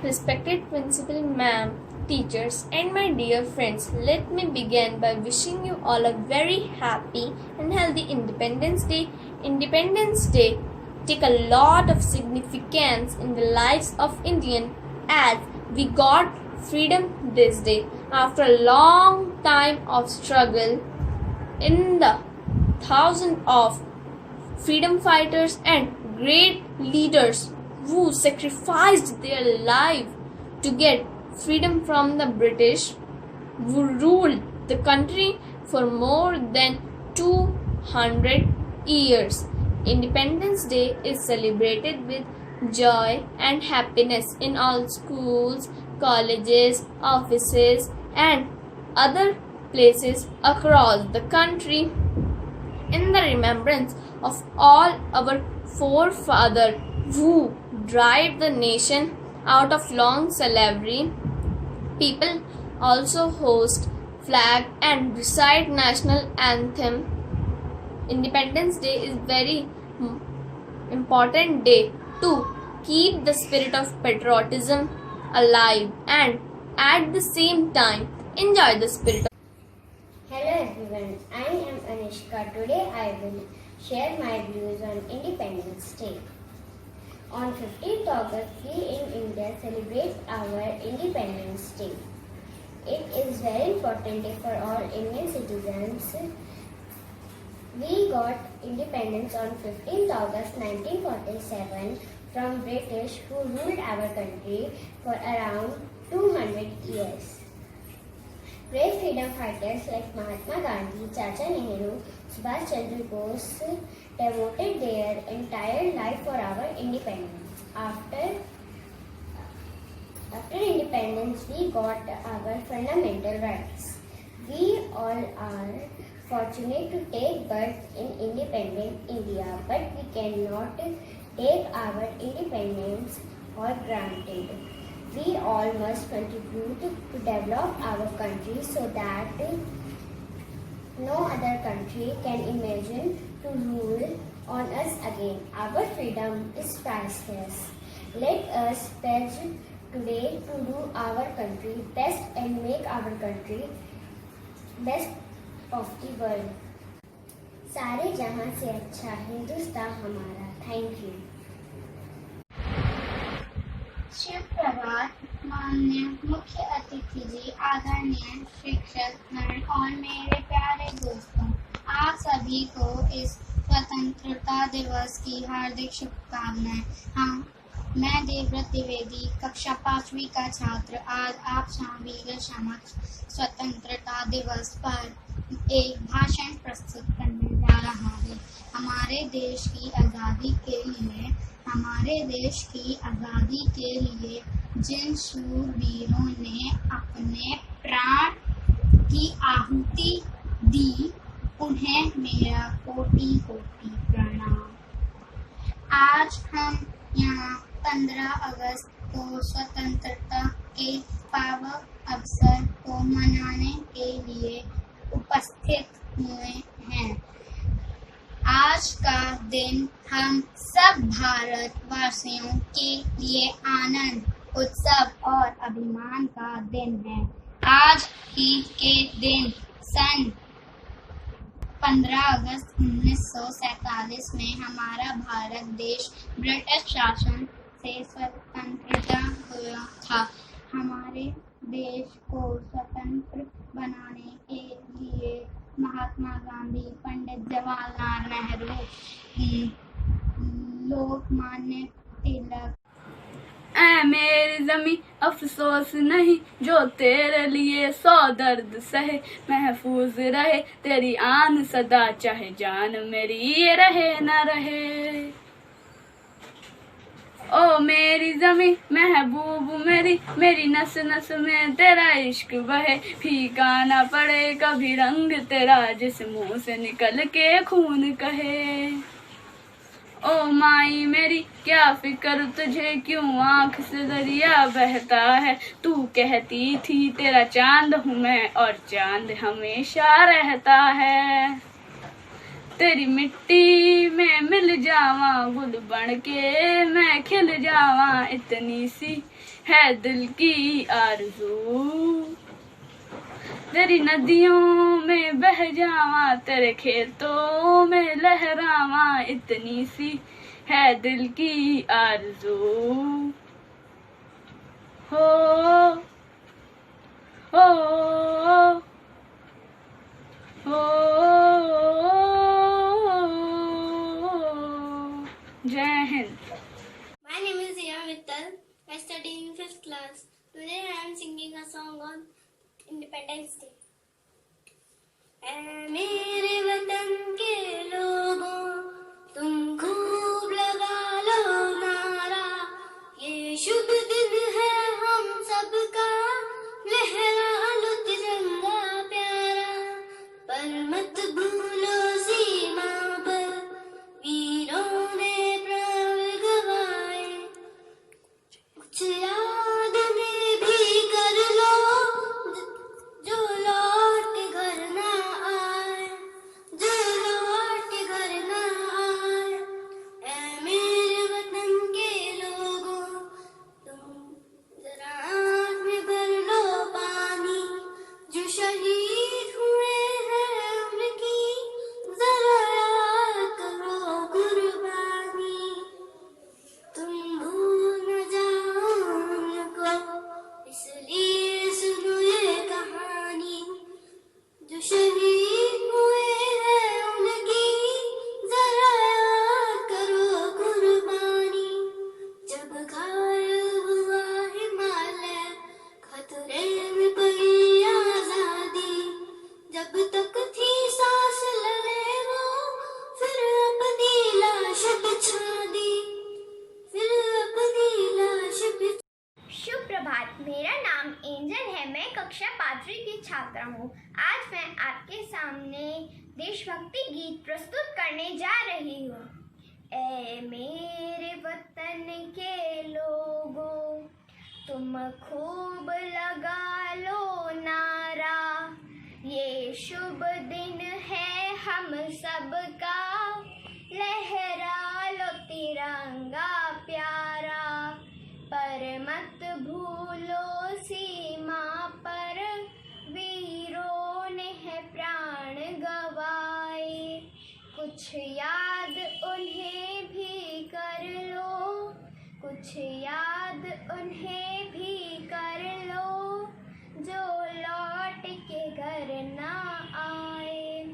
Respected Principal Ma'am, teachers, and my dear friends, let me begin by wishing you all a very happy and healthy Independence Day. Independence Day take a lot of significance in the lives of Indian as we got freedom this day after a long time of struggle in the thousands of freedom fighters and great leaders who sacrificed their life to get freedom from the British, who ruled the country for more than 200 years. Independence Day is celebrated with joy and happiness in all schools, colleges, offices, and other places across the country in the remembrance of all our forefathers who drive the nation out of long slavery. People also host flag and recite national anthem. Independence Day is very important day to keep the spirit of patriotism alive and at the same time enjoy the spirit of Hello everyone, I am Anishka. Today I will share my views on Independence Day. On 15th August, we in India celebrate our Independence Day. It is very important day for all Indian citizens. We got independence on 15th August 1947 from British who ruled our country for around 200 years. Brave freedom fighters like Mahatma Gandhi, Chacha Nehru, Subhash Chandra Bose devoted their entire life for our independence. After independence, we got our fundamental rights. We all are fortunate to take birth in independent India, but we cannot take our independence for granted. We all must contribute to develop our country so that no other country can imagine to rule on us again. Our freedom is priceless. Let us pledge today to do our country best and make our country best of the world. सारे जहां से अच्छा हिंदुस्तान हमारा. Thank you. Shiv Prabhat. माननीय मुख्य अतिथि जी, आदरणीय शिक्षक गण और मेरे प्यारे दोस्तों, आप सभी को इस स्वतंत्रता दिवस की हार्दिक शुभकामनाएं. मैं देवव्रत द्विवेदी, कक्षा 5वीं का छात्र, आज आप सभी के समक्ष स्वतंत्रता दिवस पर एक भाषण प्रस्तुत करने जा रहा हूँ. हमारे देश की आज़ादी के लिए जिन शूरवीरों ने अपने प्राण की आहुति दी, उन्हें मेरा कोटि कोटि प्रणाम. आज हम यहाँ 15 अगस्त को स्वतंत्रता के पावन अवसर को मनाने के लिए उपस्थित हुए हैं. आज का दिन हम सब भारतवासियों के लिए आनंद, उत्सव और अभिमान का दिन है. आज ही के दिन सन 15 अगस्त 1947 में हमारा भारत देश ब्रिटिश शासन से स्वतंत्रता हुआ था. हमारे देश को स्वतंत्र बनाने के लिए महात्मा गांधी, पंडित जवाहरलाल नेहरू, लोकमान्य तिलक. ऐ मेरी ज़मीं अफसोस नहीं जो तेरे लिए 100 दर्द सहे. महफूज रहे तेरी आन सदा, चाहे जान मेरी ये रहे न रहे. ओ मेरी ज़मीं महबूब मेरी नस नस में तेरा इश्क बहे. फीका न पड़े कभी रंग तेरा, जिस मुंह से निकल के खून कहे. ओ माई मेरी क्या फिक्र तुझे, क्यों आँख से दरिया बहता है. तू कहती थी तेरा चांद हूँ मैं, और चांद हमेशा रहता है. तेरी मिट्टी में मिल जावा, गुल बन के मैं खिल जावा. इतनी सी है दिल की आरज़ू। तेरी नदियों में बह जावा, तेरे खेतों में लहरावा, इतनी सी है दिल की आरज़ू। हो हो हो जय Hind. My name is Ziya Mittal. I study in 5th class. Today I am singing a song on Independence Day. ऐ मेरे वतन के लोगों, तुम खूब लगा लो नारा, ये शुभ दिन है हम सबका, लहरा लो तिरंगा प्यारा, पर मत भूलो सीमा पर वीरों ने प्राण गवाए, कुछ याद में भी कर लो जो लौट घर ना आए, जो लौट घर ना आए। ऐ मेरे वतन के लोगों, तुम जरा आँख में भर लो पानी, जो शहीद हुए हैं उनकी जरा याद करो कुर्बानी, तुम भूल न जाओ उनको, इसलिए सुनो ये कहानी, जो शहीद हुए हैं उनकी जरा याद करो कुर्बानी। जब घायल हुआ हिमालय, खतरे में पड़ी आजादी, जब तक थी सांस लड़े वो, फिर अपनी लाश बिछा दी, फिर अपनी लाश बिछा। शुभ प्रभात। मेरा नाम एंजल है। मैं कक्षा 5वीं की छात्रा हूँ। आज मैं आपके सामने देशभक्ति गीत प्रस्तुत करने जा रही हूँ। ऐ मेरे वतन के लोगों, तुम खूब लगा लो नारा, ये शुभ दिन है हम सबका, लहरा लो तिरंगा प्यारा, पर मत भूलो सीमा पर वीरों ने है प्राण गवाए, कुछ याद उन्हें भी कर लो, कुछ याद उन्हें भी कर लो, जो लौट के घर ना आए,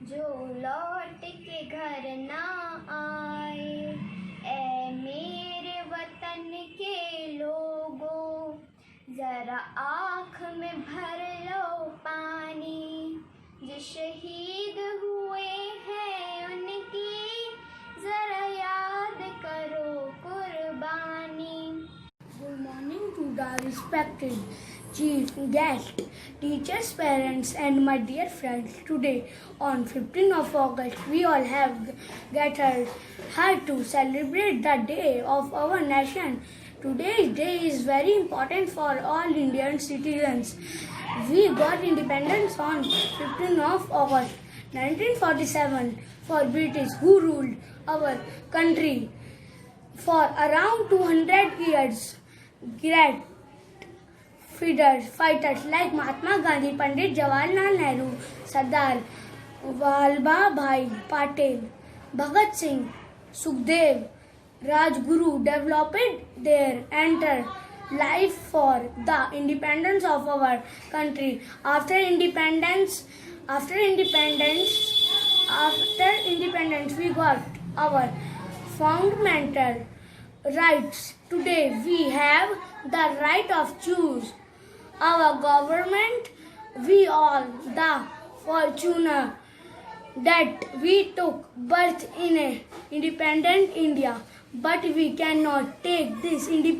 जो लौट के घर ना आए। ऐ मेरे वतन के लोगों, जरा आँख में भर लो पानी, जो शहीद हुए हैं उनकी जरा याद करो कुर्बानी। Good morning to the respected chief guest, teachers, parents, and my dear friends. Today, on 15th of August, we all have gathered here to celebrate the day of our nation. Today's day is very important for all Indian citizens. We got independence on 15th of August 1947 for British, who ruled our country for around 200 years. Great fighters like Mahatma Gandhi, Pandit Jawaharlal Nehru, Sardar Vallabhbhai Patel, Bhagat Singh, Sukhdev, Rajguru developed their entire life for the independence of our country. After independence, we got our fundamental rights. Today we have the right of choose our government. We all the fortunate that we took birth in a independent India, but we cannot take this independence